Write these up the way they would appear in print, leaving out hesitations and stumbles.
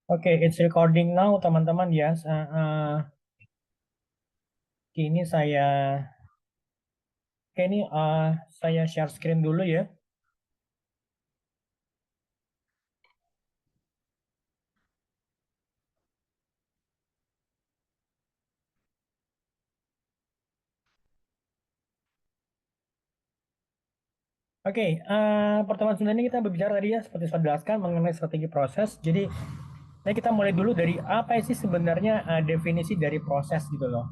Oke, it's recording now, teman-teman ya. Kini saya, kini saya share screen dulu ya. Oke, pertemuan sebelumnya ini kita berbicara tadi ya, seperti saya jelaskan mengenai strategi proses. Jadi, kita mulai dulu dari apa sih sebenarnya definisi dari proses gitu loh.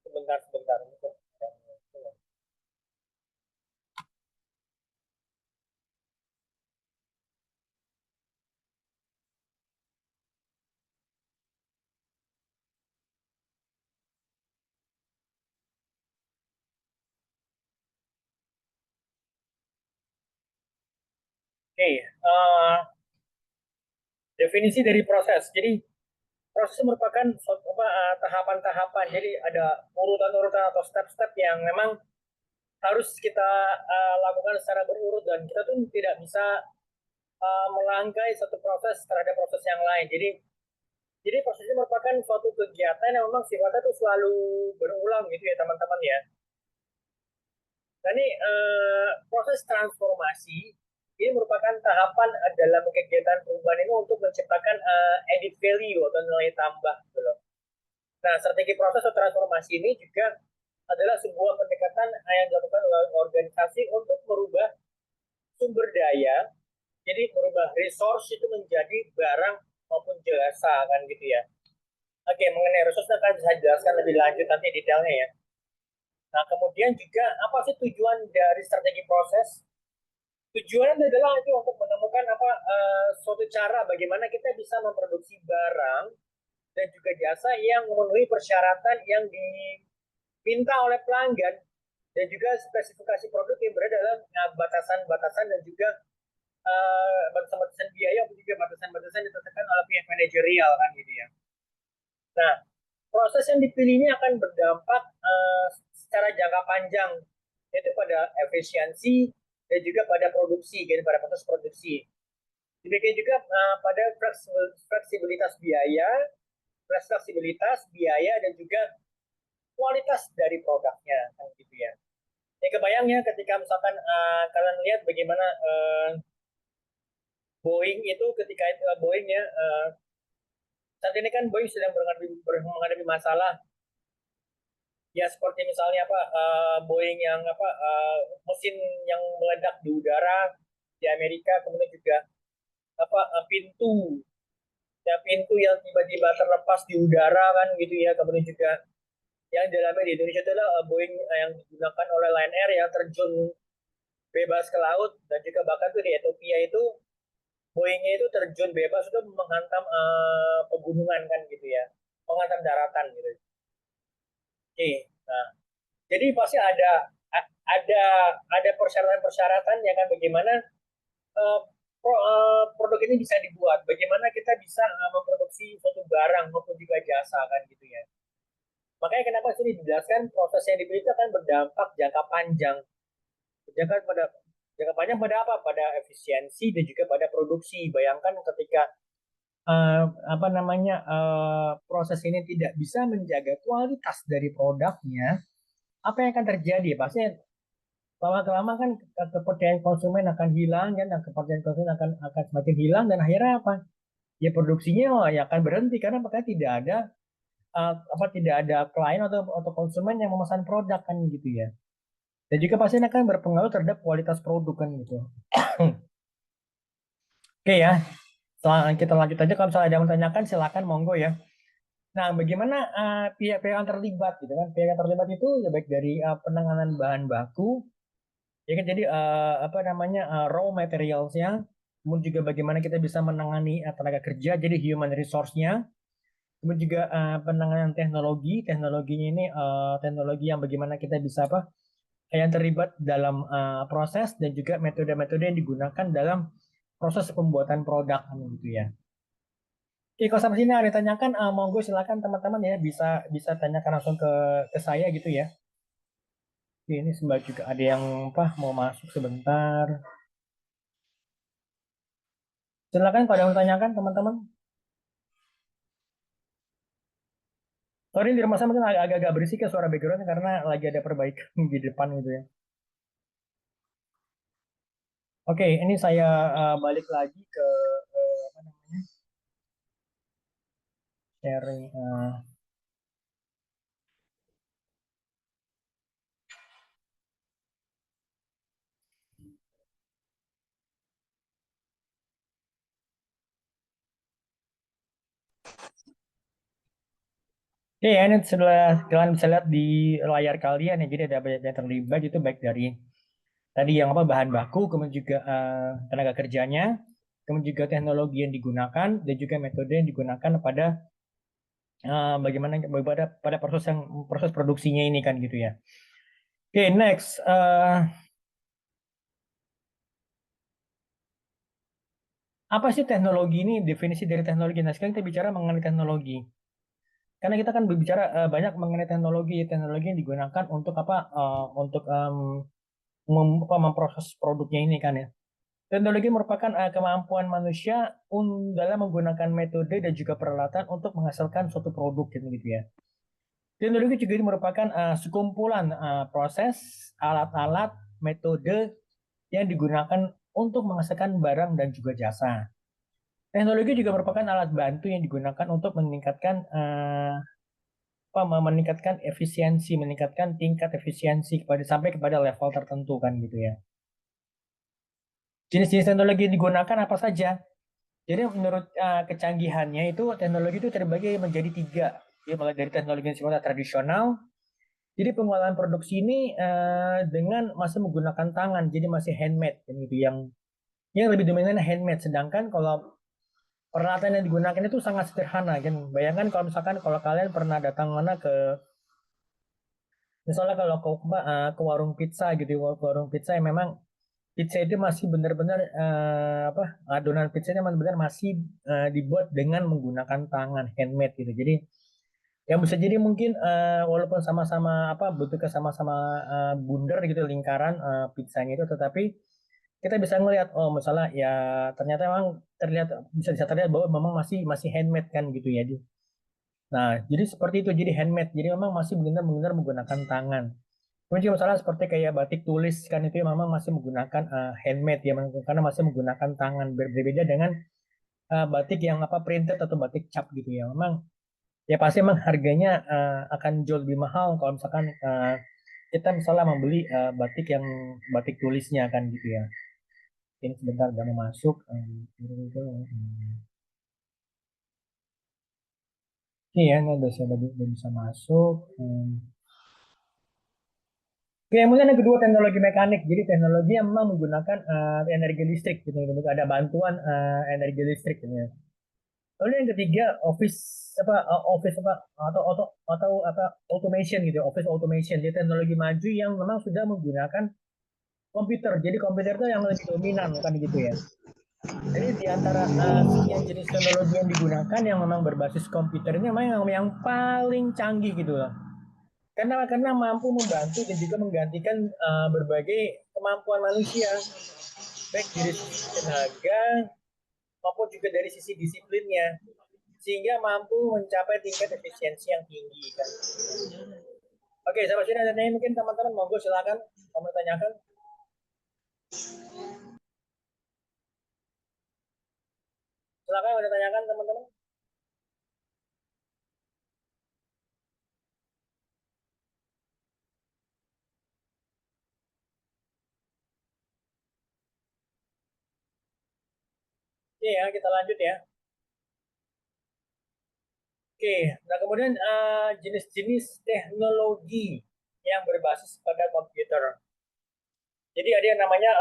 Sebentar, sebentar. Oke, definisi dari proses. Jadi, proses merupakan tahapan-tahapan. Jadi, ada urutan-urutan atau step-step yang memang harus kita lakukan secara berurut dan kita tuh tidak bisa melangkai satu proses terhadap proses yang lain. Jadi proses ini merupakan suatu kegiatan yang memang sifatnya itu selalu berulang gitu ya teman-teman ya. Dan ini proses transformasi ini merupakan tahapan dalam kegiatan perubahan ini untuk menciptakan added value atau nilai tambah gitu loh. Nah, strategi proses atau transformasi ini juga adalah sebuah pendekatan yang dilakukan oleh organisasi untuk merubah sumber daya, jadi merubah resource itu menjadi barang maupun jasa kan gitu ya. Oke, mengenai resource akan saya jelaskan lebih lanjut nanti detailnya ya. Nah, kemudian juga apa sih tujuan dari strategi proses? Tujuannya adalah itu untuk menemukan suatu cara bagaimana kita bisa memproduksi barang dan juga jasa yang memenuhi persyaratan yang diminta oleh pelanggan dan juga spesifikasi produk yang berada dalam batasan-batasan dan juga batasan-batasan biaya atau juga batasan-batasan ditetapkan oleh pihak manajerial kan gitu ya. Nah, proses yang dipilih ini akan berdampak secara jangka panjang yaitu pada efisiensi dan juga pada produksi, gitu, pada proses produksi. Demikian juga pada fleksibilitas biaya, fleksibilitas biaya dan juga kualitas dari produknya, kan gitu ya. Ya kebayang ya ketika misalkan kalian lihat bagaimana Boeing itu ketika itu Boeing ya saat ini kan Boeing sedang menghadapi masalah ya seperti misalnya Boeing yang mesin yang meledak di udara di Amerika, kemudian juga pintu pintu yang tiba-tiba terlepas di udara kan gitu ya, kemudian juga yang dalamnya di Indonesia adalah Boeing yang digunakan oleh Lion Air yang terjun bebas ke laut, dan juga bahkan tuh di Ethiopia itu Boeingnya itu terjun bebas itu menghantam pegunungan kan gitu ya, menghantam daratan gitu. Oke, nah jadi pasti ada ada persyaratan-persyaratan ya kan bagaimana uh, produk ini bisa dibuat, bagaimana kita bisa memproduksi suatu barang maupun juga jasa kan gitu ya. Makanya kenapa sini dijelaskan proses yang dipilih itu akan berdampak jangka panjang. Jangka pada jangka panjang pada apa? Pada efisiensi dan juga pada produksi. Bayangkan ketika proses ini tidak bisa menjaga kualitas dari produknya, apa yang akan terjadi? Pasti lama-lama kan kepercayaan konsumen akan hilang kan, dan kepercayaan konsumen akan semakin hilang dan akhirnya apa? Ya produksinya ya akan berhenti karena makanya tidak ada klien atau konsumen yang memesan produk kan gitu ya. Dan juga pasti akan berpengaruh terhadap kualitas produk kan gitu. Oke ya, setelah kita lanjut aja, kalau misalnya ada yang menanyakan silakan monggo ya. Nah, bagaimana pihak-pihak yang terlibat gitu kan? Pihak yang terlibat itu ya baik dari penanganan bahan baku, ya kan, jadi raw materialsnya, kemudian juga bagaimana kita bisa menangani tenaga kerja, jadi human resource-nya, kemudian juga penanganan teknologi, teknologinya ini teknologi yang bagaimana kita bisa yang terlibat dalam proses dan juga metode-metode yang digunakan dalam proses pembuatan produk gitu ya. Oke, kalau sampai sini ada ditanyakan, monggo silakan teman-teman ya bisa bisa tanyakan langsung ke saya gitu ya. Ini Mbak juga ada yang apa mau masuk sebentar. Silakan kalau ada yang tanyakan teman-teman. Sorry di rumah saya mungkin agak-agak berisik ya suara background karena lagi ada perbaikan di depan gitu ya. Oke, ini saya balik lagi ke apa namanya sharing. Oke ya, ini setelah kalian bisa lihat di layar kalian ya, jadi ada banyak yang terlibat itu baik dari tadi yang apa bahan baku, kemudian juga tenaga kerjanya, kemudian juga teknologi yang digunakan dan juga metode yang digunakan pada bagaimana pada proses produksinya ini kan gitu ya. Oke, next. Apa sih teknologi ini? Definisi dari teknologi. Nah, sekarang kita bicara mengenai teknologi. Karena kita kan berbicara banyak mengenai teknologi, teknologi yang digunakan untuk apa? Untuk memproses produknya ini kan ya. Teknologi merupakan kemampuan manusia dalam menggunakan metode dan juga peralatan untuk menghasilkan suatu produk gitu ya. Teknologi juga merupakan sekumpulan proses, alat-alat, metode yang digunakan untuk menghasilkan barang dan juga jasa. Teknologi juga merupakan alat bantu yang digunakan untuk meningkatkan efisiensi, meningkatkan tingkat efisiensi sampai kepada level tertentu kan gitu ya. Jenis-jenis teknologi yang digunakan apa saja? Jadi menurut kecanggihannya itu teknologi itu terbagi menjadi tiga. Jadi mulai dari teknologi yang sifatnya tradisional. Jadi pengolahan produksi ini dengan masih menggunakan tangan, jadi masih handmade kan gitu. Yang lebih dominan handmade. Sedangkan kalau peralatan yang digunakan itu sangat sederhana kan. Bayangkan kalau misalkan kalau kalian pernah datang mana ke misalnya kalau ke warung pizza gitu, ke warung pizza yang memang pizza itu masih benar-benar adonan pizzanya benar-benar masih dibuat dengan menggunakan tangan handmade gitu. Jadi yang bisa jadi mungkin walaupun sama-sama bentuknya sama-sama bundar gitu lingkaran pizzanya itu, tetapi kita bisa ngelihat oh misalnya ya ternyata memang terlihat bisa terlihat bahwa memang masih masih handmade kan gitu ya. Nah, jadi seperti itu jadi handmade. Jadi memang masih benar-benar menggunakan tangan. Kemudian masalah seperti kayak batik tulis kan itu memang masih menggunakan handmade ya karena masih menggunakan tangan berbeda dengan batik yang printed atau batik cap gitu ya. Memang ya pasti memang harganya akan jauh lebih mahal kalau misalkan kita misalnya membeli batik yang batik tulisnya kan gitu ya. Ini sebentar udah mau masuk. Iya, ini udah bisa masuk. Oke, kemudian yang kedua teknologi mekanik. Jadi teknologi yang memang menggunakan energi listrik gitu. Ada bantuan energi listrik gitu ya. Lalu yang ketiga office atau automation gitu, office automation. Jadi teknologi maju yang memang sudah menggunakan komputer. Jadi komputer itu yang lebih dominan kan gitu ya. Jadi di antara sekian jenis teknologi yang digunakan yang memang berbasis komputer ini memang yang paling canggih gitu loh. Karena mampu membantu dan juga menggantikan berbagai kemampuan manusia, baik dari sisi tenaga maupun juga dari sisi disiplinnya, sehingga mampu mencapai tingkat efisiensi yang tinggi kan. Oke, sampai sini ada tanya mungkin teman-teman monggo silakan kamu tanyakan. Silakan ada tanyakan teman-teman. Oke ya, kita lanjut ya. Oke, nah kemudian jenis-jenis teknologi yang berbasis pada komputer. Jadi ada yang namanya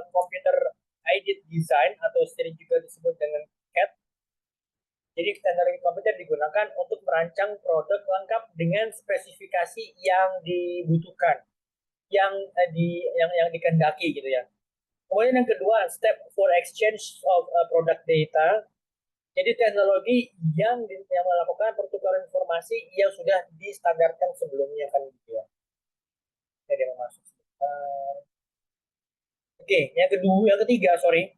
computer aided design atau sering juga disebut dengan CAD. Jadi teknologi komputer digunakan untuk merancang produk lengkap dengan spesifikasi yang dibutuhkan, yang dikehendaki gitu ya. Kemudian yang kedua, step for exchange of product data. Jadi teknologi yang melakukan pertukaran informasi yang sudah distandarkan sebelumnya kan gitu ya. Ada yang masuk. Oke, yang ketiga, sorry,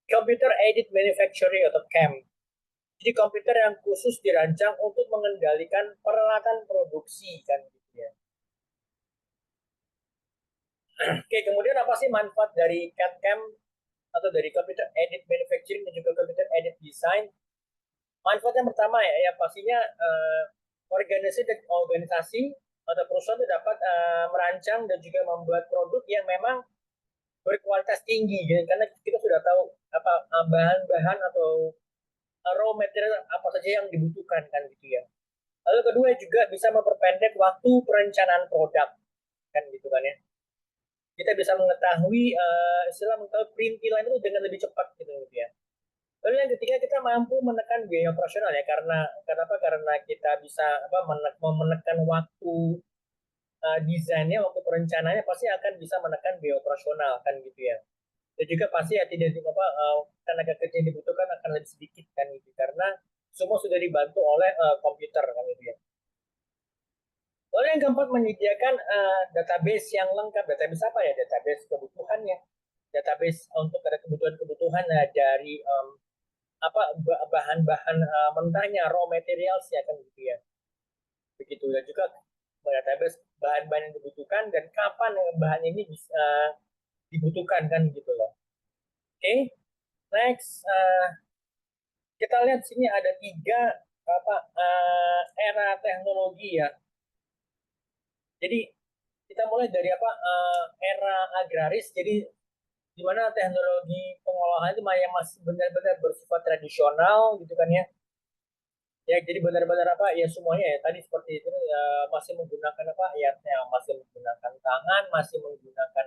computer aided manufacturing atau CAM. Jadi komputer yang khusus dirancang untuk mengendalikan peralatan produksi kan gitu ya. Oke, kemudian apa sih manfaat dari CAD/CAM atau dari computer aided manufacturing dan juga computer aided design? Manfaat yang pertama ya, yang pastinya organisasi atau perusahaan itu dapat merancang dan juga membuat produk yang memang berkualitas tinggi, gitu. Karena kita sudah tahu apa bahan-bahan atau raw material apa saja yang dibutuhkan kan gitu ya. Lalu kedua juga bisa memperpendek waktu perencanaan produk kan gitu kan ya. Kita bisa mengetahui istilah mengetahui perintilan itu dengan lebih cepat gitu ya. Lalu yang ketiga kita mampu menekan biaya operasional ya karena kenapa? Karena kita bisa menekan waktu desainnya, waktu perencanaannya pasti akan bisa menekan biaya operasional kan gitu ya. Dan juga pasti ya tidak tenaga kerja yang dibutuhkan akan lebih sedikit kan gitu karena semua sudah dibantu oleh komputer kan gitu ya. Lalu yang keempat menyediakan database yang lengkap. Database apa ya? Database kebutuhannya. Database untuk ada kebutuhan-kebutuhan dari bahan-bahan mentahnya, raw materials ya kan gitu ya. Begitu dan juga database bahan-bahan yang dibutuhkan dan kapan bahan ini bisa dibutuhkan kan gitu loh. Oke, next kita lihat sini ada tiga era teknologi ya. Jadi kita mulai dari era agraris. Jadi di mana teknologi pengolahan itu yang masih benar-benar bersifat tradisional gitu kan ya. Ya jadi benar-benar ya semuanya ya tadi seperti itu ya, masih menggunakan masih menggunakan tangan, masih menggunakan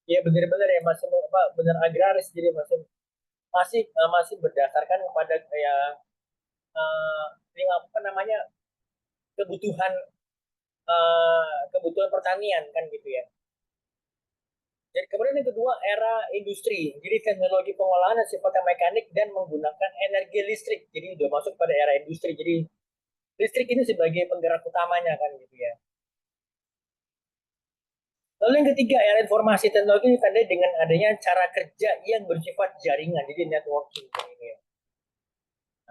ya benar-benar ya masih benar agraris, jadi masih masih masih berdasarkan kepada uh, apa namanya kebutuhan kebutuhan pertanian kan gitu ya. Jadi kemudian yang kedua era industri. Jadi teknologi pengolahan yang sifatnya mekanik dan menggunakan energi listrik. Jadi sudah masuk pada era industri. Jadi listrik ini sebagai penggerak utamanya kan gitu ya. Lalu yang ketiga era informasi teknologi ditandai dengan adanya cara kerja yang bersifat jaringan. Jadi networking ini ya.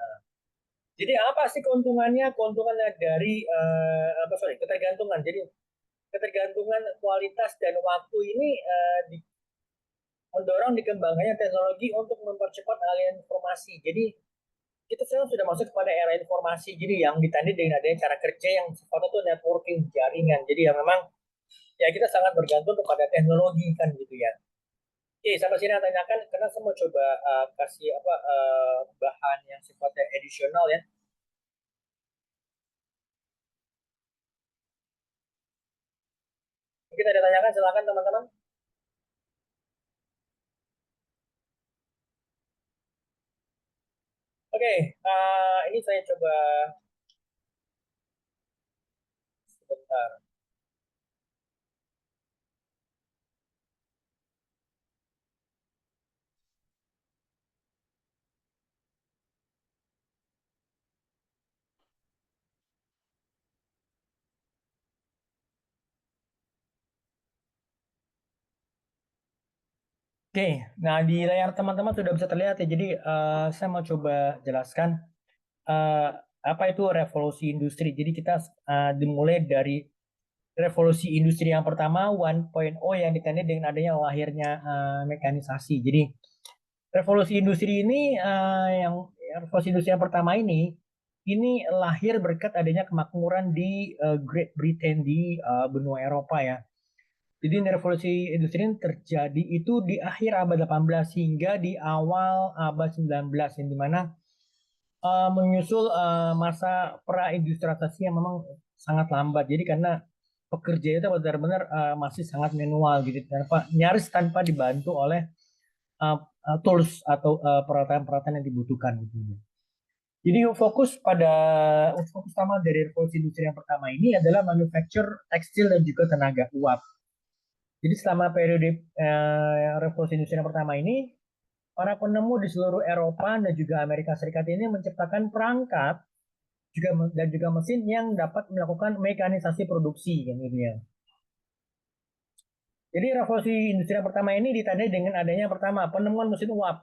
Nah, jadi apa sih keuntungannya? Keuntungannya dari ketergantungan. Jadi ketergantungan kualitas dan waktu ini mendorong dikembangkannya teknologi untuk mempercepat aliran informasi. Jadi kita sekarang sudah masuk kepada era informasi. Jadi yang ditandai dengan adanya cara kerja yang sifatnya itu networking jaringan. Jadi yang memang ya kita sangat bergantung kepada teknologi kan gitu ya. Oke, sampai sini saya tanyakan karena saya mau coba kasih bahan yang sifatnya additional ya. Mungkin ada tanyakan, silakan teman-teman. Oke, ini saya coba sebentar. Oke, nah di layar teman-teman sudah bisa terlihat ya. Jadi saya mau coba jelaskan uh, apa itu revolusi industri. Jadi kita dimulai dari revolusi industri yang pertama 1.0 yang ditandai dengan adanya lahirnya mekanisasi. Jadi revolusi industri ini revolusi industri yang pertama ini lahir berkat adanya kemakmuran di Great Britain di benua Eropa ya. Jadi revolusi industri ini terjadi itu di akhir abad 18 hingga di awal abad 19 yang dimana menyusul masa pra-industrialisasi yang memang sangat lambat. Jadi karena pekerja itu benar-benar masih sangat manual gitu, nyaris tanpa dibantu oleh tools atau peralatan-peralatan yang dibutuhkan gitu. Jadi fokus utama dari revolusi industri yang pertama ini adalah manufacture tekstil dan juga tenaga uap. Jadi selama periode revolusi industri yang pertama ini, para penemu di seluruh Eropa dan juga Amerika Serikat ini menciptakan perangkat dan juga mesin yang dapat melakukan mekanisasi produksi kan gitu ya. Jadi revolusi industri yang pertama ini ditandai dengan adanya pertama penemuan mesin uap.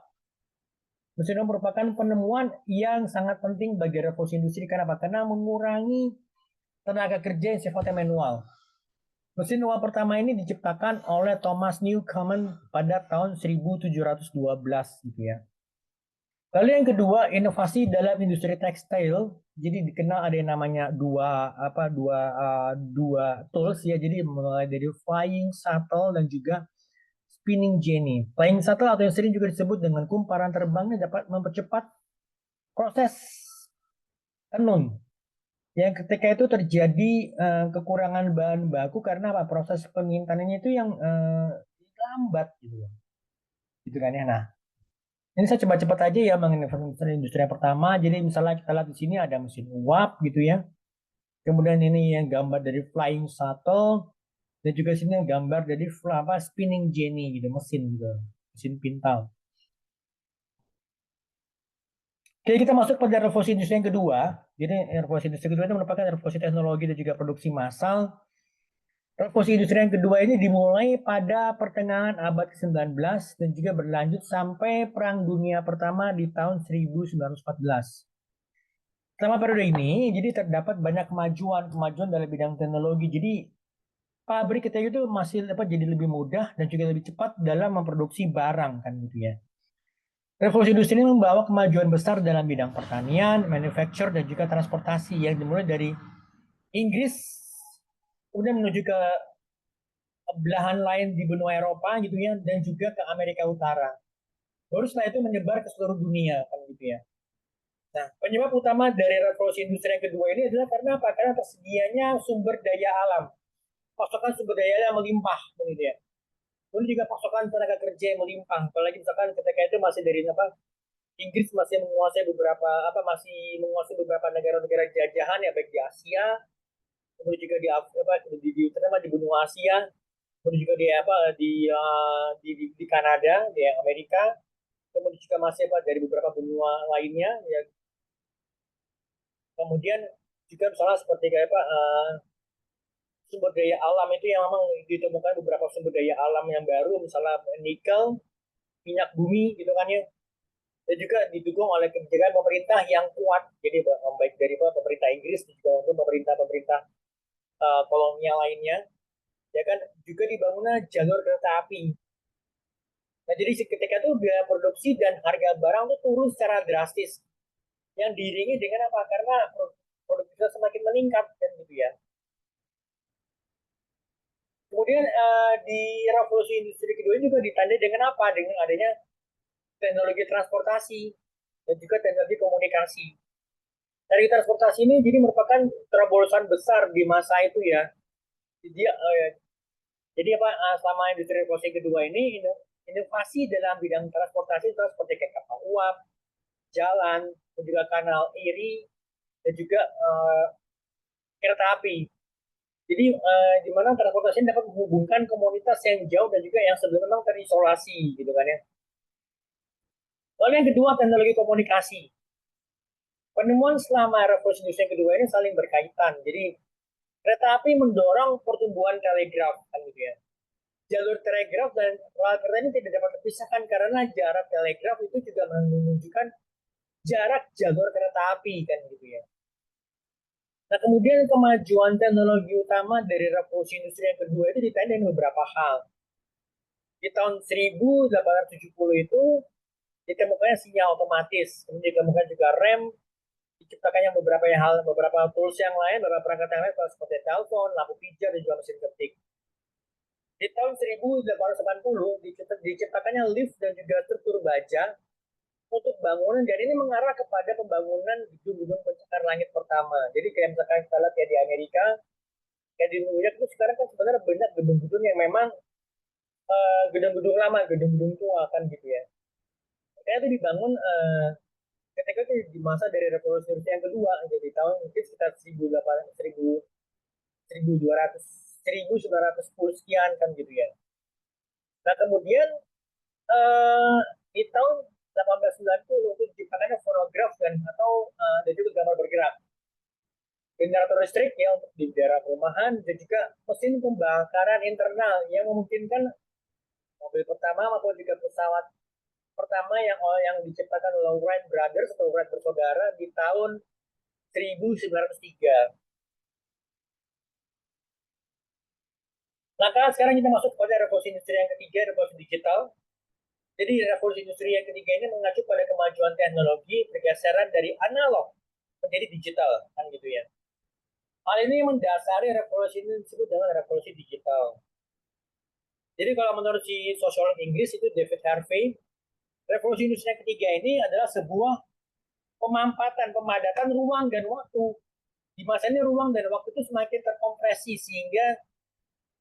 Mesin uap merupakan penemuan yang sangat penting bagi revolusi industri. Kenapa? Karena mengurangi tenaga kerja yang sifatnya manual. Mesin uap pertama ini diciptakan oleh Thomas Newcomen pada tahun 1712 gitu ya. Lalu yang kedua, inovasi dalam industri tekstil. Jadi dikenal ada yang namanya dua tools ya. Jadi mulai dari flying shuttle dan juga spinning jenny. Flying shuttle atau yang sering juga disebut dengan kumparan terbangnya dapat mempercepat proses tenun. Yang ketika itu terjadi kekurangan bahan baku karena apa? Proses pengintanannya itu yang lambat gitu. Gitu kan ya. Nah, ini saya coba cepat aja ya mengenai industri yang pertama. Jadi misalnya kita lihat di sini ada mesin uap gitu ya. Kemudian ini yang gambar dari flying shuttle dan juga sini yang gambar dari spinning jenny gitu, mesin gitu, mesin pintal. Oke, kita masuk pada revolusi industri yang kedua. Jadi revolusi industri kedua itu merupakan revolusi teknologi dan juga produksi massal. Revolusi industri yang kedua ini dimulai pada pertengahan abad ke-19 dan juga berlanjut sampai Perang Dunia Pertama di tahun 1914. Selama periode ini, jadi terdapat banyak kemajuan dalam bidang teknologi. Jadi pabrik kita itu masih jadi lebih mudah dan juga lebih cepat dalam memproduksi barang kan gitu ya. Revolusi industri ini membawa kemajuan besar dalam bidang pertanian, manufacture dan juga transportasi yang dimulai dari Inggris kemudian menuju ke belahan lain di benua Eropa gitu ya dan juga ke Amerika Utara. Baru setelah itu menyebar ke seluruh dunia kan gitu ya. Nah, penyebab utama dari revolusi industri yang kedua ini adalah karena apa? Karena tersedianya sumber daya alam, pasokan sumber daya yang melimpah begitu ya. Kemudian juga pasokan tenaga kerja yang melimpah. Apalagi misalkan ketika itu masih dari apa? Inggris masih menguasai beberapa negara-negara jajahan ya baik di Asia, kemudian juga terutama di benua Asia, kemudian juga di Kanada, di Amerika, kemudian juga masih dari beberapa benua lainnya ya. Kemudian juga misalnya seperti kayak sumber daya alam itu yang memang ditemukan beberapa sumber daya alam yang baru, misalnya nikel, minyak bumi gitu kan ya. Dan juga didukung oleh kebijakan pemerintah yang kuat. Jadi baik dari pemerintah Inggris dan juga untuk pemerintah-pemerintah kolonial lainnya, ya kan juga dibangunnya jalur kereta api. Nah, jadi ketika itu biaya produksi dan harga barang itu turun secara drastis. Yang diiringi dengan apa? Karena produktivitas semakin meningkat kan gitu ya. Kemudian di revolusi industri kedua juga ditandai dengan apa? Dengan adanya teknologi transportasi dan juga teknologi komunikasi. Dari transportasi ini jadi merupakan terobosan besar di masa itu ya. Jadi apa selama industri revolusi kedua ini inovasi dalam bidang transportasi itu seperti kayak kapal uap, jalan, dan juga kanal Erie dan juga kereta api. Jadi di mana transportasi ini dapat menghubungkan komunitas yang jauh dan juga yang sebelumnya memang terisolasi gitu kan ya. Lalu yang kedua teknologi komunikasi. Penemuan selama revolusi industri yang kedua ini saling berkaitan. Jadi kereta api mendorong pertumbuhan telegraf kan gitu ya. Jalur telegraf dan rel kereta ini tidak dapat terpisahkan karena jarak telegraf itu juga menunjukkan jarak jalur kereta api kan gitu ya. Nah, kemudian kemajuan teknologi utama dari revolusi industri yang kedua itu ditandai dengan beberapa hal. Di tahun 1870 itu ditemukannya sinyal otomatis, kemudian ditemukan juga rem, diciptakannya beberapa tools yang lain, beberapa perangkat yang lain seperti telepon, lampu pijar, dan juga mesin ketik. Di tahun 1880 diciptakannya lift dan juga struktur baja untuk bangunan dan ini mengarah kepada pembangunan gedung-gedung pencakar langit pertama. Jadi kayak misalkan kita lihat ya di Amerika, kayak di New York itu sekarang kan sebenarnya banyak gedung-gedung yang memang gedung-gedung lama, gedung-gedung tua kan gitu ya. Kayak itu dibangun ketika itu di masa dari revolusi industri yang kedua, jadi tahun mungkin sekitar 1200 1910 sekian kan gitu ya. Nah kemudian eh, di tahun 1890 itu diciptakannya fonograf dan juga gambar bergerak. generator listrik ya untuk di daerah perumahan, dan juga mesin pembakaran internal yang memungkinkan mobil pertama maupun juga pesawat pertama yang diciptakan oleh Wright Brothers atau Wright bersaudara di tahun 1903. Maka sekarang kita masuk pada revolusi industri yang ketiga, revolusi digital. Jadi revolusi industri yang ketiga ini mengacu pada kemajuan teknologi, pergeseran dari analog menjadi digital, kan gitu ya. Hal ini mendasari revolusi ini disebut dengan revolusi digital. Jadi kalau menurut si sosiolog Inggris itu David Harvey, revolusi industri yang ketiga ini adalah sebuah pemadatan ruang dan waktu. Di masa ini ruang dan waktu itu semakin terkompresi sehingga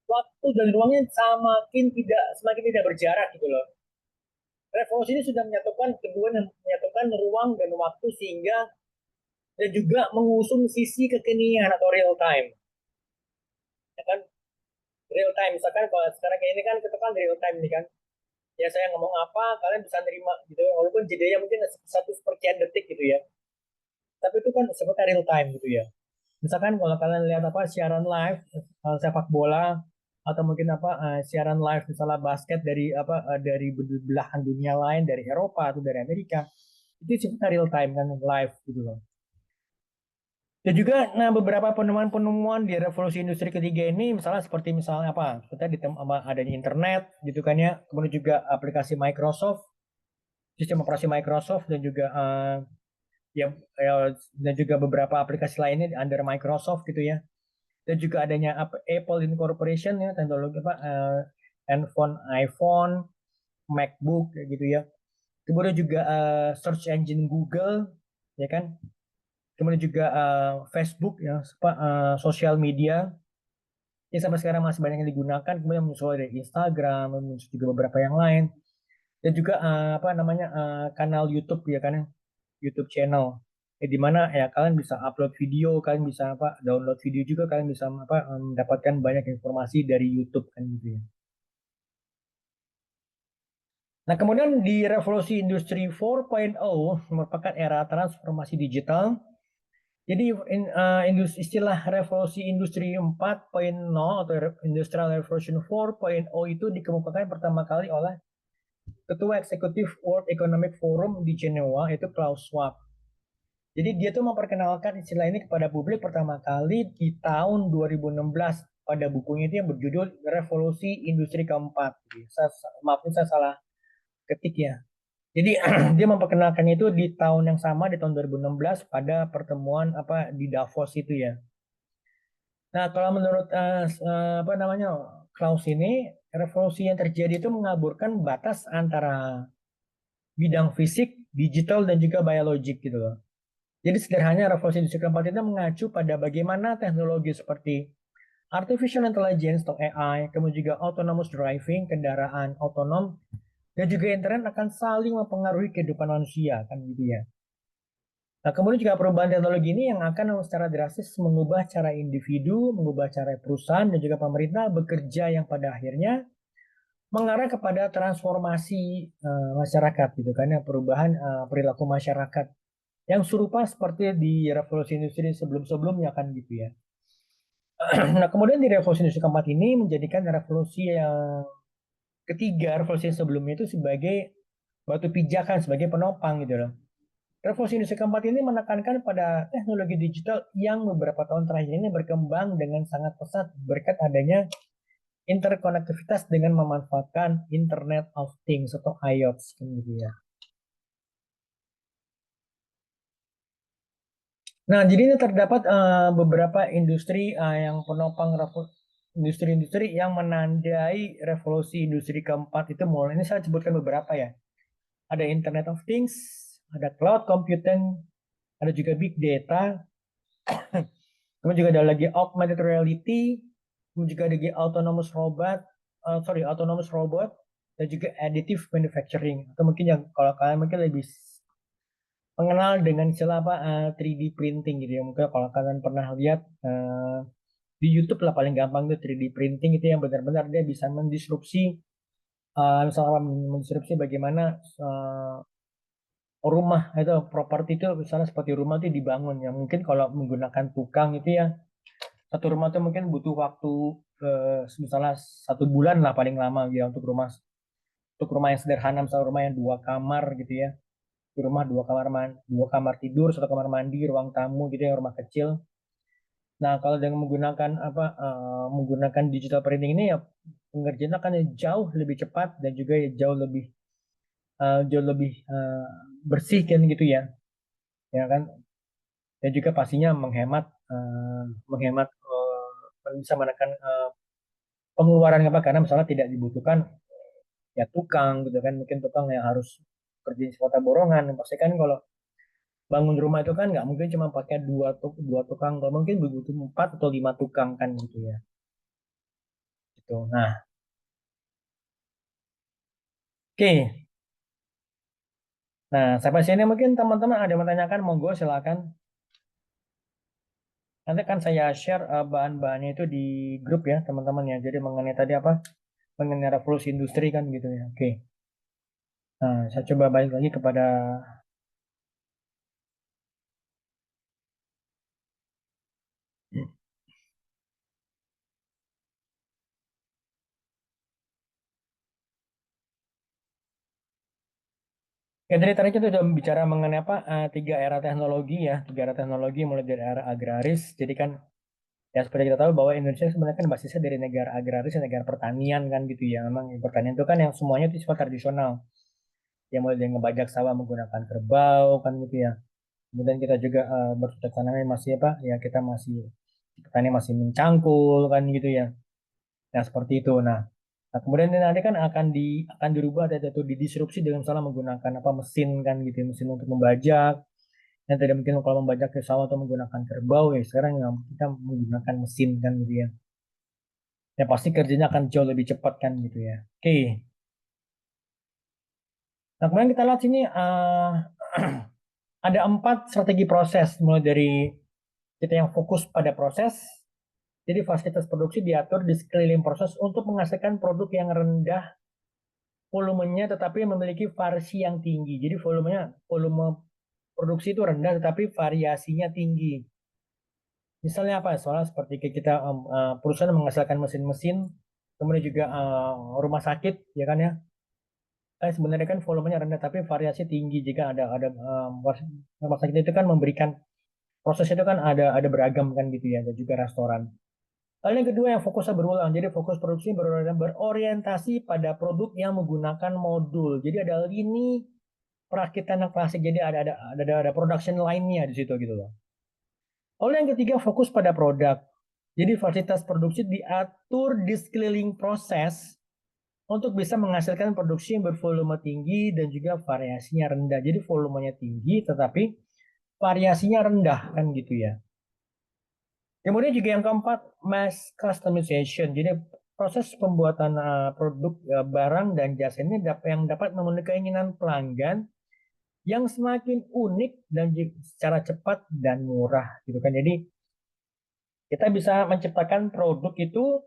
waktu dan ruangnya semakin tidak berjarak gitu loh. Revolusi ini sudah menyatukan kedua dan menyatukan ruang dan waktu sehingga dan juga mengusung sisi kekinian atau real time. Ya kan? Real time misalkan kalau sekarang kayak ini kan kita kan real time nih kan. Ya saya ngomong apa kalian bisa terima gitu walaupun jedanya mungkin 1/100 detik gitu ya. Tapi itu kan seperti real time gitu ya. Misalkan kalau kalian lihat apa siaran live sepak bola atau mungkin apa siaran live misalnya basket dari dari belahan dunia lain dari Eropa atau dari Amerika itu sebenarnya real time kan live gitu loh. Dan juga nah beberapa penemuan-penemuan di revolusi industri ketiga ini misalnya seperti misalnya apa kita adanya internet gitu kan ya, kemudian juga aplikasi Microsoft, sistem operasi Microsoft dan juga ya, ya dan juga beberapa aplikasi lainnya under Microsoft gitu ya. Dan juga adanya Apple Incorporation ya teknologi handphone iPhone, MacBook kayak gitu ya. Kemudian juga search engine Google ya kan. Kemudian juga Facebook ya sosial media yang sampai sekarang masih banyak yang digunakan. Kemudian muncul dari Instagram, muncul juga beberapa yang lain. Dan juga apa namanya kanal YouTube ya kan, YouTube channel. Di mana ya kalian bisa upload video, kalian bisa apa download video juga, kalian bisa apa mendapatkan banyak informasi dari YouTube kan gitu ya. Nah, kemudian di revolusi industri 4.0 merupakan era transformasi digital. Jadi istilah revolusi industri 4.0 atau Industrial Revolution 4.0 itu dikemukakan pertama kali oleh Ketua Eksekutif World Economic Forum di Jenewa, yaitu Klaus Schwab. Jadi dia tuh memperkenalkan istilah ini kepada publik pertama kali di tahun 2016 pada bukunya itu yang berjudul Revolusi Industri Keempat. Maaf, saya salah ketik ya. Jadi dia memperkenalkan itu di tahun yang sama di tahun 2016 pada pertemuan apa di Davos itu ya. Nah, kalau menurut apa namanya Klaus ini, revolusi yang terjadi itu mengaburkan batas antara bidang fisik, digital, dan juga biologik gitu loh. Jadi sederhananya revolusi industri keempat itu mengacu pada bagaimana teknologi seperti artificial intelligence atau AI, kemudian juga autonomous driving, kendaraan otonom, dan juga internet akan saling mempengaruhi kehidupan manusia kan gitu ya. Nah, kemudian juga perubahan teknologi ini yang akan secara drastis mengubah cara individu, mengubah cara perusahaan dan juga pemerintah bekerja yang pada akhirnya mengarah kepada transformasi masyarakat gitu kan ya, perubahan perilaku masyarakat yang serupa seperti di revolusi industri sebelum-sebelumnya kan gitu ya. Nah, kemudian di revolusi industri keempat ini menjadikan revolusi yang ketiga, revolusi yang sebelumnya itu sebagai batu pijakan, sebagai penopang gitu loh. Revolusi industri keempat ini menekankan pada teknologi digital yang beberapa tahun terakhir ini berkembang dengan sangat pesat berkat adanya interkonektivitas dengan memanfaatkan Internet of Things atau IoT gitu ya. Nah, jadi ini terdapat beberapa industri yang penopang industri-industri yang menandai revolusi industri keempat itu mulai ini saya sebutkan beberapa ya. Ada Internet of Things, ada cloud computing, ada juga big data, kemudian juga ada lagi augmented reality, kemudian juga ada lagi autonomous robot, dan juga additive manufacturing. Atau mungkin yang kalau kalian mungkin lebih mengenal dengan istilah apa 3D printing gitu ya. Mungkin kalau kalian pernah lihat di YouTube lah paling gampang tuh 3D printing itu yang benar-benar dia bisa mendisrupsi misalnya mendisrupsi bagaimana rumah itu properti itu misalnya seperti rumah itu dibangun ya mungkin kalau menggunakan tukang itu ya satu rumah itu mungkin butuh waktu misalnya 1 bulan lah paling lama ya untuk rumah yang sederhana misalnya rumah yang 2 kamar gitu ya di rumah 2 kamar tidur 1 kamar mandi ruang tamu gitu ya rumah kecil. Nah kalau dengan menggunakan menggunakan digital printing ini ya pengerjaan akan jauh lebih cepat dan juga ya jauh lebih bersih kan gitu ya kan dan juga pastinya menghemat bisa menekan pengeluaran apa karena misalnya tidak dibutuhkan ya tukang gitu kan mungkin tukang yang harus kerja di kota borongan pasti kan kalau bangun rumah itu kan nggak mungkin cuma pakai dua tukang kalau mungkin butuh 4 atau 5 tukang kan gitu ya gitu oke nah sampai sini mungkin teman-teman ada yang menanyakan monggo silakan nanti kan saya share bahan-bahannya itu di grup ya teman-teman ya jadi mengenai tadi apa mengenai revolusi industri kan gitu ya oke nah saya coba balik lagi kepada. Ya, dari tadi kita sudah bicara mengenai apa 3 era teknologi ya, 3 era teknologi mulai dari era agraris. Jadi kan ya seperti kita tahu bahwa Indonesia sebenarnya kan basisnya dari negara agraris dan negara pertanian kan gitu ya. Memang pertanian itu kan yang semuanya itu sifat tradisional. Ya mulai dari ngebajak sawah menggunakan kerbau kan gitu ya. Kemudian kita juga bercocok tanamnya masih apa? Ya kita masih petani masih mencangkul kan gitu ya. Nah seperti itu. Nah, kemudian ini nanti kan akan dirubah atau didisrupsi dengan salah menggunakan apa mesin kan gitu ya, mesin untuk membajak yang tidak mungkin kalau membajak ke sawah atau menggunakan kerbau ya sekarang yang kita menggunakan mesin kan gitu ya ya pasti kerjanya akan jauh lebih cepat kan gitu ya oke nah kemudian kita lihat sini ada 4 strategi proses mulai dari kita yang fokus pada proses jadi fasilitas produksi diatur di sekeliling proses untuk menghasilkan produk yang rendah volumenya tetapi memiliki variasi yang tinggi jadi volume produksi itu rendah tetapi variasinya tinggi. Misalnya apa? Soalnya seperti kita perusahaan menghasilkan mesin-mesin, kemudian juga rumah sakit, ya kan ya. Sebenarnya kan volumenya rendah, tapi variasi tinggi jika ada rumah sakit itu kan memberikan proses itu kan ada beragam kan gitu ya, dan juga restoran. Lalu yang kedua yang fokusnya berulang, jadi fokus produksi berorientasi pada produk yang menggunakan modul. Jadi ada lini perakitan yang klasik, jadi ada production line-nya di situ gitu loh. Lalu yang ketiga fokus pada produk. Jadi fasilitas produksi diatur di sekeliling proses untuk bisa menghasilkan produksi yang bervolume tinggi dan juga variasinya rendah. Jadi volumenya tinggi tetapi variasinya rendah kan gitu ya. Kemudian juga yang keempat mass customization. Jadi proses pembuatan produk barang dan jasa ini yang dapat memenuhi keinginan pelanggan yang semakin unik dan secara cepat dan murah gitu kan. Jadi kita bisa menciptakan produk itu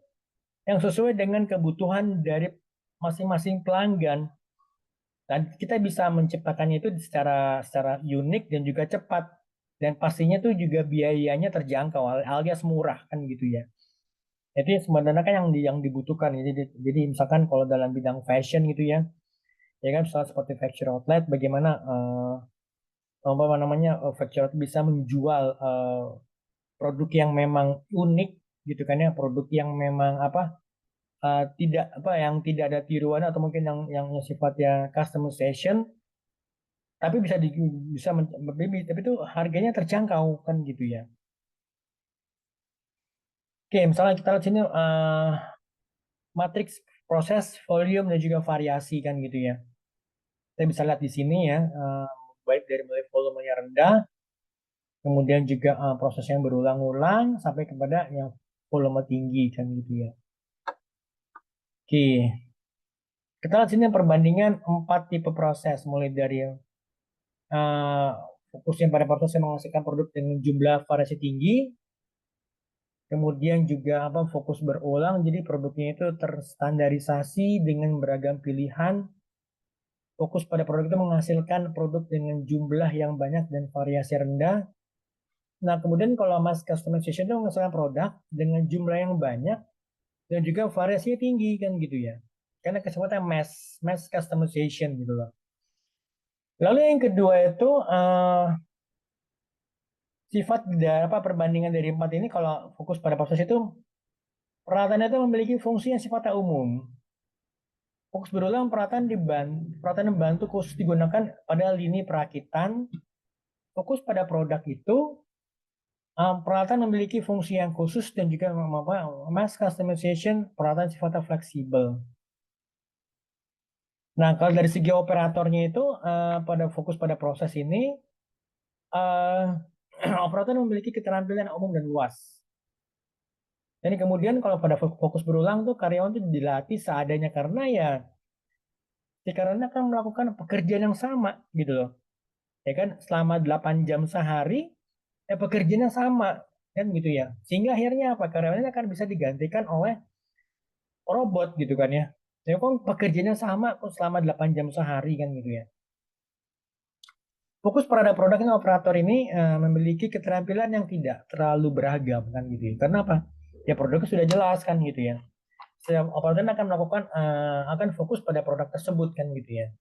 yang sesuai dengan kebutuhan dari masing-masing pelanggan dan kita bisa menciptakannya itu secara unik dan juga cepat dan pastinya tuh juga biayanya terjangkau alias murah kan gitu ya. Jadi sebenarnya kan yang dibutuhkan jadi misalkan kalau dalam bidang fashion gitu ya kan misalnya seperti factory outlet bagaimana apa namanya factory outlet bisa menjual produk yang memang unik gitu kan ya produk yang memang apa tidak apa yang tidak ada tiruan atau mungkin yang sifatnya customization tapi bisa tapi itu harganya terjangkau kan gitu ya. Oke, misalnya kita lihat sini matriks proses, volume dan juga variasi kan gitu ya. Kita bisa lihat di sini ya, baik dari mulai volumenya rendah, kemudian juga proses yang berulang-ulang sampai kepada yang volume tinggi kan gitu ya. Oke, kita lihat sini perbandingan 4 tipe proses mulai dari uh, fokusnya pada proses yang menghasilkan produk dengan jumlah variasi tinggi, kemudian juga apa fokus berulang, jadi produknya itu terstandarisasi dengan beragam pilihan Fokus pada produk itu menghasilkan produk dengan jumlah yang banyak dan variasi rendah. Nah, kemudian kalau mass customization itu menghasilkan produk dengan jumlah yang banyak dan juga variasinya tinggi kan gitu ya. Karena kesempatan mass customization gitu loh. Lalu yang kedua itu sifat dari apa perbandingan dari empat ini kalau fokus pada proses itu peralatan itu memiliki fungsi yang sifatnya umum. Fokus berulang peralatan membantu khusus digunakan pada lini perakitan. Fokus pada produk itu peralatan memiliki fungsi yang khusus dan juga mass customization peralatan sifatnya fleksibel. Nah, kalau dari segi operatornya itu pada fokus pada proses ini uh, operator memiliki keterampilan umum dan luas. Jadi kemudian kalau pada fokus berulang tuh karyawan tuh dilatih seadanya karena ya karena kan melakukan pekerjaan yang sama gitu loh. Ya kan selama 8 jam sehari pekerjaan yang sama kan gitu ya. Sehingga akhirnya apa? Karyawan akan bisa digantikan oleh robot gitu kan ya. Ya kan pekerjaannya sama kok selama 8 jam sehari kan gitu ya. Fokus pada produk dan operator ini memiliki keterampilan yang tidak terlalu beragam kan gitu ya. Karena apa? Ya produknya sudah jelas kan gitu ya. Setiap operator akan melakukan akan fokus pada produk tersebut kan gitu ya.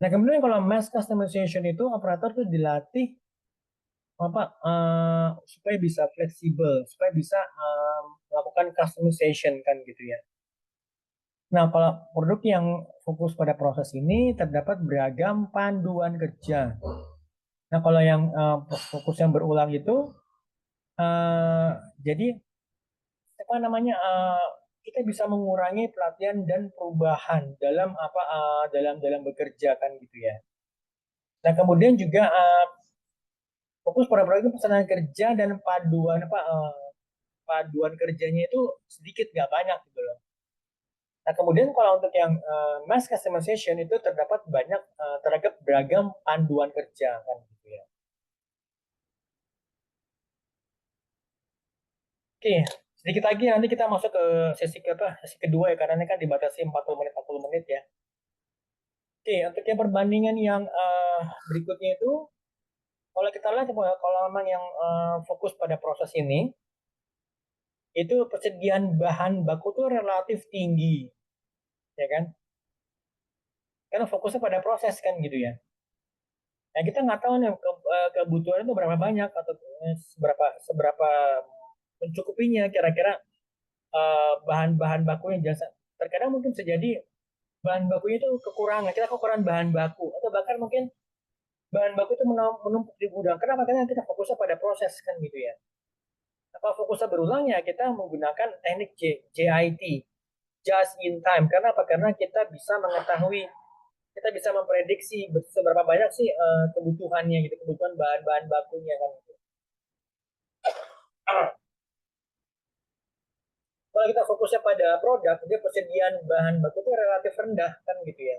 Nah kemudian kalau mass customization itu operator tuh dilatih apa supaya bisa fleksibel, supaya bisa melakukan customization kan gitu ya. Nah kalau produk yang fokus pada proses ini terdapat beragam panduan kerja. Nah kalau yang fokus yang berulang itu uh, jadi apa namanya kita bisa mengurangi pelatihan dan perubahan dalam apa dalam dalam bekerja kan gitu ya. Nah kemudian juga fokus pada proyek itu pesanan kerja dan paduan kerjanya itu sedikit nggak banyak gitu loh. Nah kemudian kalau untuk yang mass customization itu terdapat banyak terdapat beragam panduan kerja kan gitu ya. Oke, sedikit lagi nanti kita masuk ke sesi kedua ya karena ini kan dibatasi 40 menit ya. Oke, untuk yang perbandingan yang berikutnya itu, kalau kita lihat kalau memang yang fokus pada proses ini, itu persediaan bahan baku tuh relatif tinggi, ya kan? Karena fokusnya pada proses kan gitu ya. Nah kita nggak tahu nih kebutuhan itu berapa banyak atau seberapa seberapa mencukupinya kira-kira bahan-bahan bakunya jasa. Terkadang mungkin bisa jadi bahan bakunya itu kekurangan, kita kekurangan bahan baku atau bahkan mungkin bahan baku itu menumpuk di gudang. Kenapa? Karena kita fokusnya pada proses kan gitu ya. Nah, kalau fokusnya berulang ya kita menggunakan teknik JIT, just in time. Karena apa? Karena kita bisa mengetahui, kita bisa memprediksi seberapa banyak sih kebutuhannya gitu, kebutuhan bahan-bahan bakunya kan. Gitu. Kalau kita fokusnya pada produk, dia persediaan bahan baku itu relatif rendah kan gitu ya.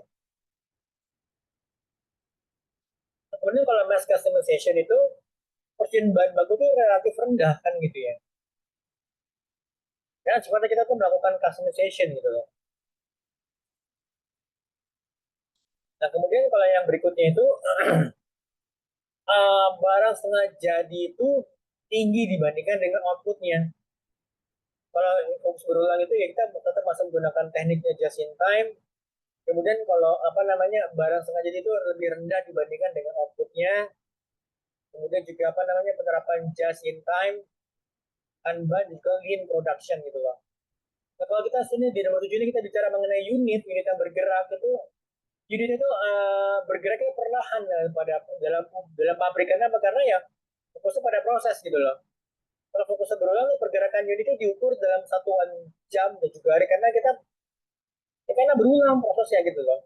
Nah, kemudian kalau mass customization itu persediaan bahan baku itu relatif rendah kan gitu ya. Ya, seperti kita tuh melakukan customization gitu loh. Nah, kemudian kalau yang berikutnya itu barang setengah jadi itu tinggi dibandingkan dengan outputnya. Kalau fokus berulang itu ya kita tetap masih menggunakan tekniknya just in time. Kemudian kalau apa namanya barang setengah jadi itu lebih rendah dibandingkan dengan outputnya. Kemudian juga apa namanya penerapan just in time, Kanban juga lean production gitu loh. Nah, kalau kita sini di nomor 7 ini kita bicara mengenai unit yang bergerak itu unit itu bergeraknya perlahan pada dalam pabrikannya apa karena ya fokusnya pada proses gitu loh. Kalau fokusnya berulang pergerakan unit itu diukur dalam satuan jam dan juga hari karena kita ya karena berulang prosesnya gitu loh.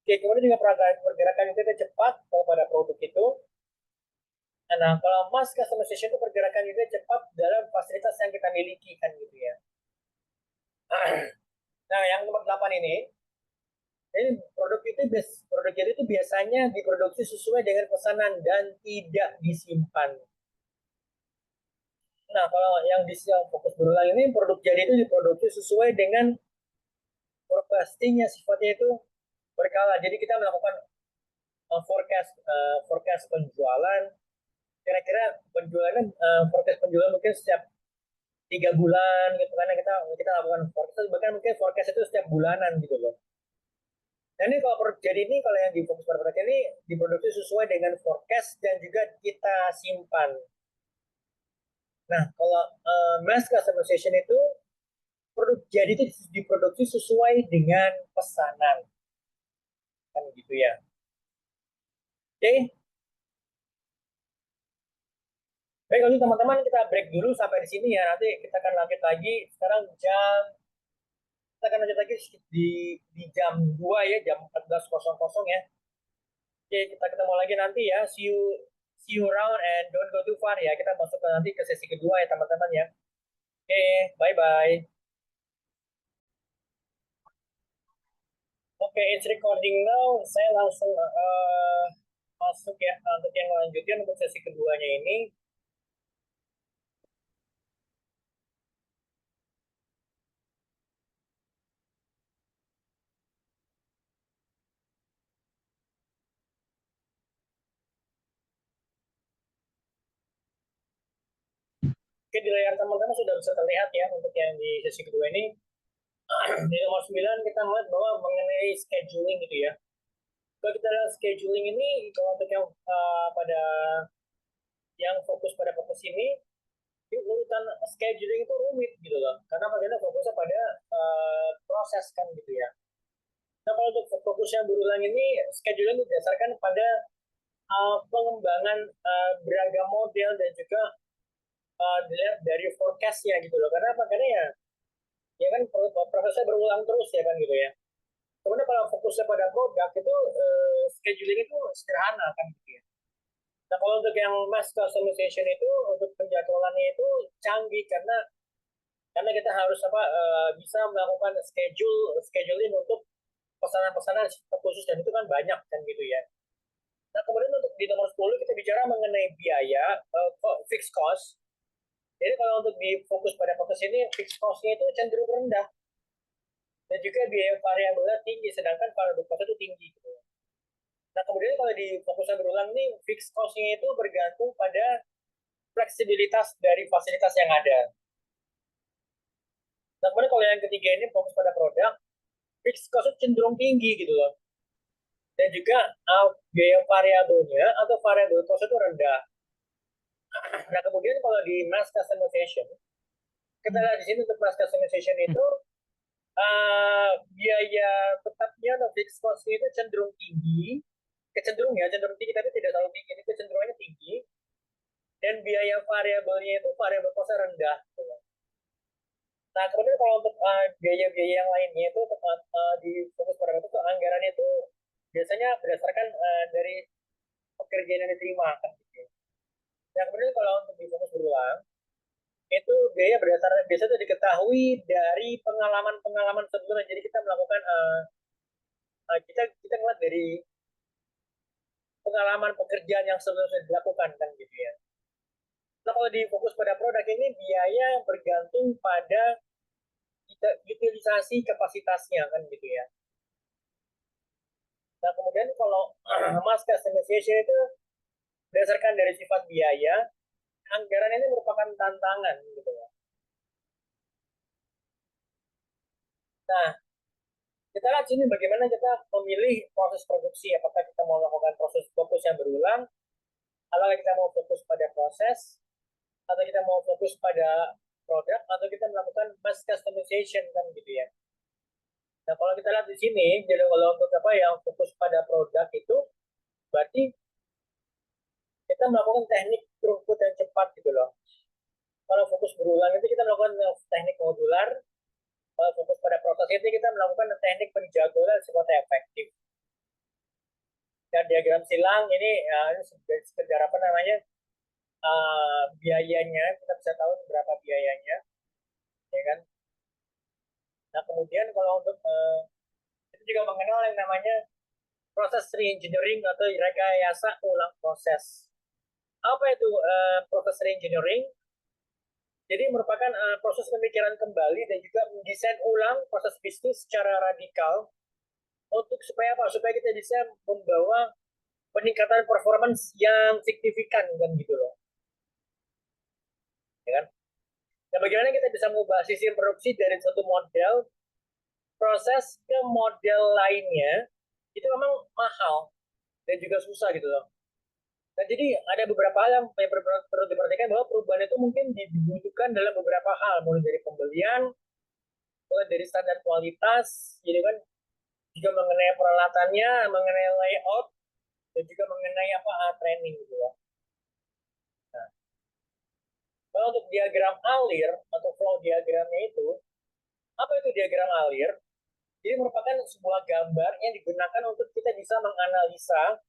Oke, kemudian juga pergerakan itu cepat kalau pada produk itu. Nah, kalau mass customization itu pergerakan itu cepat dalam fasilitas yang kita miliki kan gitu ya. Nah, yang nomor 8 ini produk itu biasanya diproduksi sesuai dengan pesanan dan tidak disimpan. Nah, kalau yang fokus berulang ini produk jadi itu diproduksi sesuai dengan pastinya sifatnya itu berkala. Jadi kita melakukan forecast penjualan. Kira-kira penjualannya forecast penjualan mungkin setiap 3 bulan gitu, karena kita lakukan forecast, bahkan mungkin forecast itu setiap bulanan gitu loh. Nah ini jadi ini kalau yang di fokus pada produk ini diproduksi sesuai dengan forecast dan juga kita simpan. Nah kalau mass customization itu jadi itu diproduksi sesuai dengan pesanan, kan gitu ya. Oke, baik kalau teman-teman kita break dulu sampai di sini ya. Nanti kita akan lanjut lagi. Sekarang kita akan lanjut lagi di jam 2 ya, jam 14.00 ya. Oke, kita ketemu lagi nanti ya. See you around and don't go too far ya. Kita masuk nanti ke sesi kedua ya teman-teman ya. Oke, bye-bye. Oke, it's recording now. Saya langsung masuk ya untuk yang lanjutnya untuk sesi keduanya ini. Oke, di layar teman-teman sudah bisa terlihat ya untuk yang di sesi kedua ini. Di nomor 9 kita melihat bahwa mengenai scheduling gitu ya. Kalau kita lihat scheduling ini, kalau untuk yang pada yang fokus pada fokus ini, urutan scheduling itu rumit gitu loh. Karena bagaimana fokusnya pada proses kan gitu ya. Nah kalau untuk fokus yang berulang ini, scheduling didasarkan pada pengembangan beragam model dan juga dilihat dari forecastnya gitu loh. Karena apa? Karena ya kan prosesnya berulang terus ya kan gitu ya. Kemudian kalau fokusnya pada produk itu scheduling itu sederhana kan gitu ya. Nah kalau untuk yang mass customization itu untuk penjadwalannya itu canggih karena kita harus bisa melakukan scheduling untuk pesanan-pesanan khusus dan itu kan banyak kan gitu ya. Nah kemudian untuk di nomor 10 kita bicara mengenai biaya fixed cost. Jadi kalau untuk di fokus pada fokus ini fixed cost-nya itu cenderung rendah dan juga biaya variabelnya tinggi sedangkan variabel cost itu tinggi gitu. Nah kemudian kalau di fokusnya berulang nih fixed cost-nya itu bergantung pada fleksibilitas dari fasilitas yang ada. Nah kemudian kalau yang ketiga ini fokus pada produk, fixed cost itu cenderung tinggi gitu loh. Dan juga biaya variabelnya atau variabel cost itu rendah. Nah kemudian kalau di mass customization, kita lihat di sini untuk mass customization itu biaya tetapnya atau fixed cost itu cenderung tinggi, cenderung tinggi tapi tidak terlalu tinggi, ini kecenderungannya tinggi, dan biaya variabelnya itu variabel costnya rendah. Gitu. Nah kemudian kalau untuk biaya-biaya yang lainnya itu di fokus pada itu anggarannya itu biasanya berdasarkan dari pekerjaan yang diterima kan. Gitu. Nah kemudian kalau untuk di fokus berulang itu biaya berdasarkan biasa itu diketahui dari pengalaman-pengalaman sebelumnya. Jadi kita melakukan kita ngeliat dari pengalaman pekerjaan yang sebelumnya dilakukan kan gitu ya. Nah kalau di fokus pada produk ini biaya bergantung pada utilisasi kapasitasnya kan gitu ya. Nah kemudian kalau mass customization itu berdasarkan dari sifat biaya, anggaran ini merupakan tantangan gitu ya. Nah kita lihat sini bagaimana kita memilih proses produksi. Apakah kita mau melakukan proses fokus yang berulang, apakah kita mau fokus pada proses, atau kita mau fokus pada produk, atau kita melakukan mass customization kan gitu ya. Nah kalau kita lihat di sini, jadi kalau untuk apa yang fokus pada produk itu, berarti kita melakukan teknik throughput yang cepat gitu loh. Kalau fokus berulang itu kita melakukan teknik modular, kalau fokus pada proses itu kita melakukan teknik penjadwalan sifatnya efektif. Dan diagram silang ini sekedar apa namanya biayanya, kita bisa tahu berapa biayanya, ya kan. Nah kemudian kalau untuk itu juga mengenal yang namanya proses reengineering atau rekayasa ulang proses. Apa itu proses reengineering? Jadi merupakan proses pemikiran kembali dan juga mendesain ulang proses bisnis secara radikal untuk supaya apa? Supaya kita bisa membawa peningkatan performance yang signifikan kan gitu loh. Ya kan? Nah, bagaimana kita bisa mengubah sistem produksi dari satu model proses ke model lainnya itu memang mahal dan juga susah gitu loh. Nah, jadi ada beberapa hal yang perlu diperhatikan bahwa perubahan itu mungkin dibutuhkan dalam beberapa hal, mulai dari pembelian, mulai dari standar kualitas, jadi kan juga mengenai peralatannya, mengenai layout, dan juga mengenai apa training gitu loh. Nah, kalau untuk diagram alir atau flow diagramnya itu, apa itu diagram alir? Jadi merupakan sebuah gambar yang digunakan untuk kita bisa menganalisa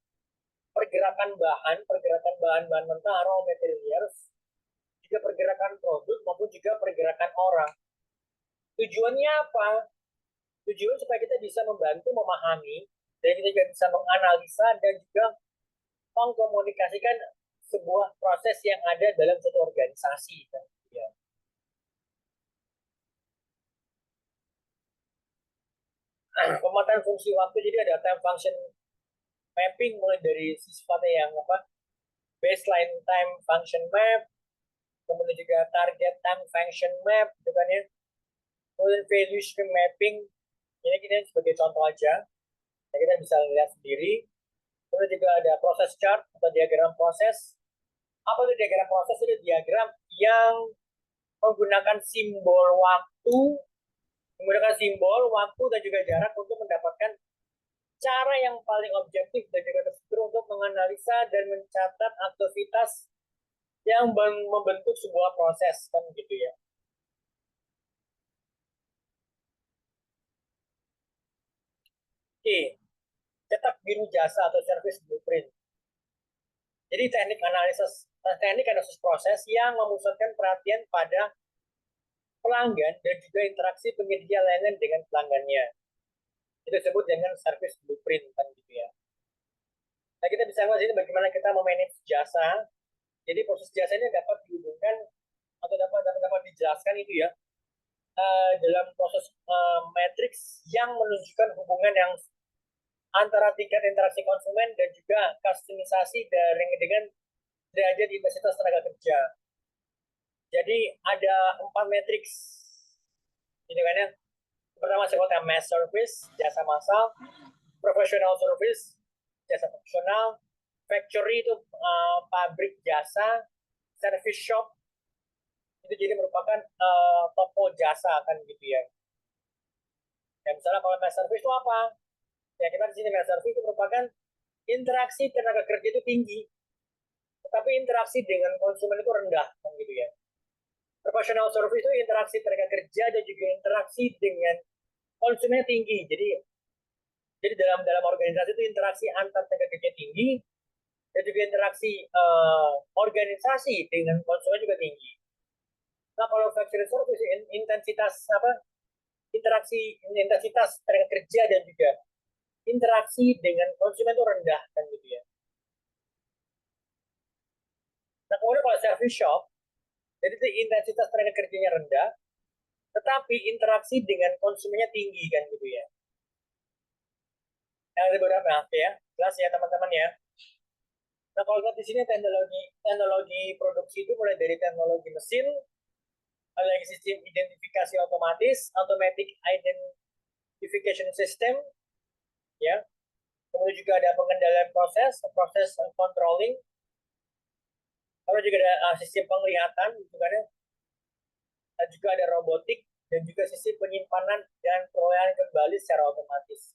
pergerakan bahan-bahan mentah, raw materials, juga pergerakan produk maupun juga pergerakan orang. Tujuannya apa? Tujuan supaya kita bisa membantu memahami dan kita juga bisa menganalisa dan juga mengkomunikasikan sebuah proses yang ada dalam suatu organisasi. Kan? Ya. Pemetaan fungsi waktu, jadi ada time function mapping mulai dari sifatnya yang apa baseline time function map, kemudian juga target time function map, gitu kan ya. Kemudian value stream mapping, ini kita sebagai contoh aja, nah, kita bisa lihat sendiri. Kemudian juga ada proses chart atau diagram proses. Apa itu diagram proses? Itu diagram yang menggunakan simbol waktu, menggunakan simbol waktu dan juga jarak untuk mendapatkan cara yang paling objektif dan juga terstruktur untuk menganalisa dan mencatat aktivitas yang membentuk sebuah proses kan gitu ya. Oke, cetak biru jasa atau service blueprint. Jadi teknik analisis proses yang memusatkan perhatian pada pelanggan dan juga interaksi penyedia layanan dengan pelanggannya. Itu disebut dengan service blueprint kan gitu ya. Nah, kita bisa lihat sini bagaimana kita memanage jasa. Jadi proses jasa ini dapat dihubungkan atau dapat dijelaskan itu ya dalam proses matrix yang menunjukkan hubungan yang antara tingkat interaksi konsumen dan juga kustomisasi dengan derajat intensitas tenaga kerja. Jadi ada 4 matriks, ini kan ya. Pertama sebutnya mass service, jasa massal, professional service, jasa profesional, factory itu pabrik jasa, service shop itu jadi merupakan toko jasa kan gitu ya. Ya misalnya kalau mass service itu apa? Ya kita di sini mass service itu merupakan interaksi tenaga kerja itu tinggi, tetapi interaksi dengan konsumen itu rendah kan gitu ya. Professional service itu interaksi tenaga kerja dan juga interaksi dengan konsumen tinggi. Jadi dalam organisasi itu interaksi antar tenaga kerja tinggi dan juga interaksi organisasi dengan konsumen juga tinggi. Nah kalau factory service intensitas apa intensitas tenaga kerja dan juga interaksi dengan konsumen itu rendah kan gitu ya. Nah kemudian kalau service shop, jadi itu intensitas tenaga kerjanya rendah, tetapi interaksi dengan konsumennya tinggi kan gitu ya. Yang ada beberapa ya, jelas ya teman-teman ya. Nah kalau lihat di sini teknologi produksi itu mulai dari teknologi mesin, ada lagi sistem identifikasi otomatis, automatic identification system, ya. Kemudian juga ada pengendalian proses controlling. Lalu juga ada sistem penglihatan, gitu kan ya. Dan juga ada robotik dan juga sistem penyimpanan dan perolehan kembali secara otomatis.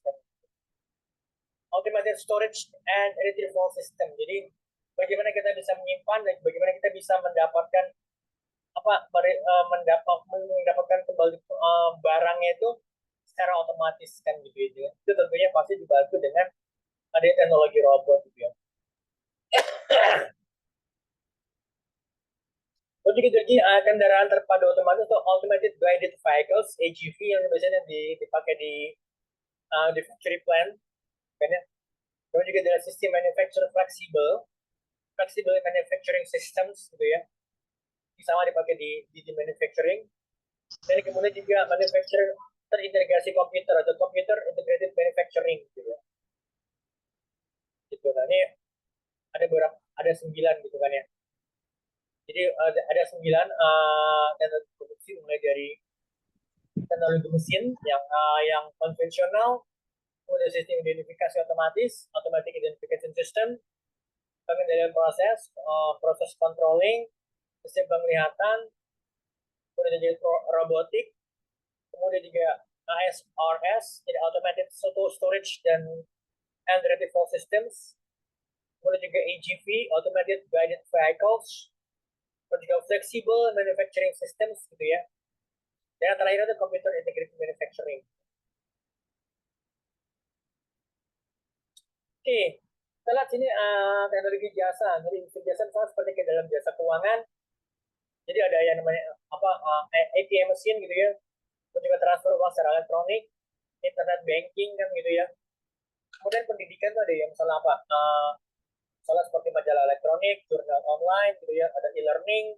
Automated storage and retrieval system. Jadi bagaimana kita bisa menyimpan dan bagaimana kita bisa mendapatkan mendapatkan kembali barangnya itu secara otomatis kan gitu ya. Itu tentunya pasti dibantu dengan ada teknologi robot gitu ya. Untuk jadi kendaraan terpadu otomatis atau automated guided vehicles (AGV) yang biasanya dipakai di factory plant kan ya. Kemudian juga ada sistem manufacturing flexible manufacturing systems gitu ya. sama dipakai di manufacturing. Dan kemudian juga manufacturer terintegrasi komputer atau computer integrated manufacturing gitu ya. Gitu. Nah, ini ada 9 gitu kan ya. Jadi ada 9 teknologi produksi mulai dari teknologi mesin yang konvensional, kemudian sistem identifikasi otomatis, automatic identification system, pengendalian proses, proses controlling, sistem penglihatan, kemudian juga robotik, kemudian juga ASRS, jadi automated storage and retrieval systems, kemudian juga AGV, automated guided vehicles, kemudian juga flexible manufacturing systems gitu ya. Dan yang terakhir itu computer integrated manufacturing. Oke, kita lihat sini teknologi jasa. Jadi jasa misalnya seperti ke dalam jasa keuangan. Jadi ada yang namanya ATM mesin gitu ya. Kemudian juga transfer uang secara elektronik, internet banking kan gitu ya. Kemudian pendidikan tuh ada yang misalnya apa? Misalnya seperti majalah elektronik, jurnal online gitu ya. Ada e-learning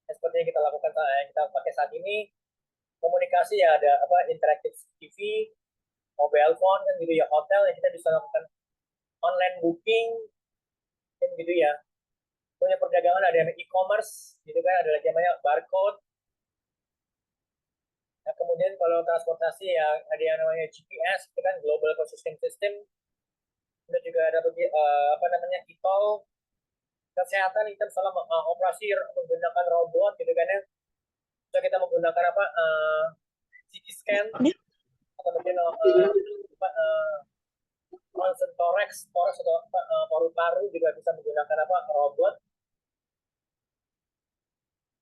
seperti yang kita lakukan yang kita pakai saat ini. Komunikasi ya ada apa? Interactive TV, mobile phone kan gitu ya. Hotel yang kita bisa lakukan online booking kan gitu ya. Punya perdagangan ada yang e-commerce gitu kan, ada lagi namanya barcode. Nah, kemudian kalau transportasi ya ada yang namanya GPS itu kan Global Positioning System. Kemudian juga ada apa namanya e-toll. Kesehatan kita misalnya operasi menggunakan robot gitu kan ya. Bisa kita menggunakan apa CT scan atau mungkin ronsen thorax atau paru-paru juga bisa menggunakan apa robot.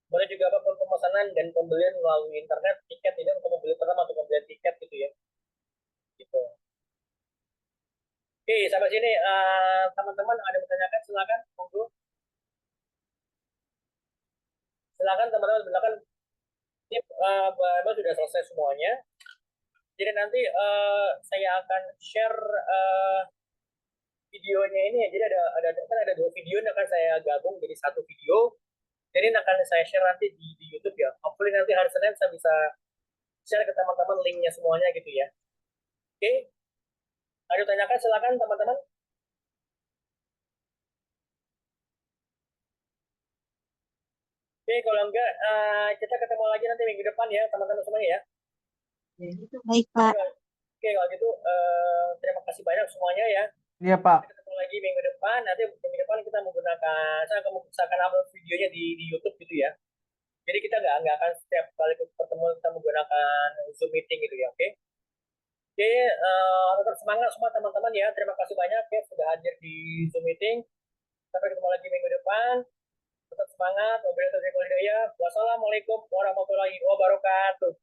Boleh juga apa pemesanan dan pembelian melalui internet, tiket ini untuk membeli pertama untuk pembelian tiket gitu ya. Gitu. Oke, sampai sini teman-teman ada yang bertanyakan silakan monggo. Silakan teman-teman silakan. Ini sudah selesai semuanya. Jadi nanti saya akan share videonya ini ya. Jadi ada 2 video yang akan saya gabung jadi 1 video. Jadi akan saya share nanti di YouTube ya. Hopefully nanti hari Senin saya bisa share ke teman-teman linknya semuanya gitu ya. Oke. Ada tanyakan silakan teman-teman. Oke, kalau enggak kita ketemu lagi nanti minggu depan ya teman-teman semuanya ya. Baik, Pak. Oke, kalau gitu terima kasih banyak semuanya ya. Iya, Pak. Kita ketemu lagi minggu depan. Nanti minggu depan kita menggunakan, saya akan upload videonya di YouTube gitu ya. Jadi kita nggak akan setiap kali pertemuan kita menggunakan Zoom meeting gitu ya, oke? Oke, tetap semangat semua teman-teman ya. Terima kasih banyak ya sudah hadir di Zoom meeting. Sampai ketemu lagi minggu depan. Tetap semangat. Wassalamualaikum warahmatullahi wabarakatuh.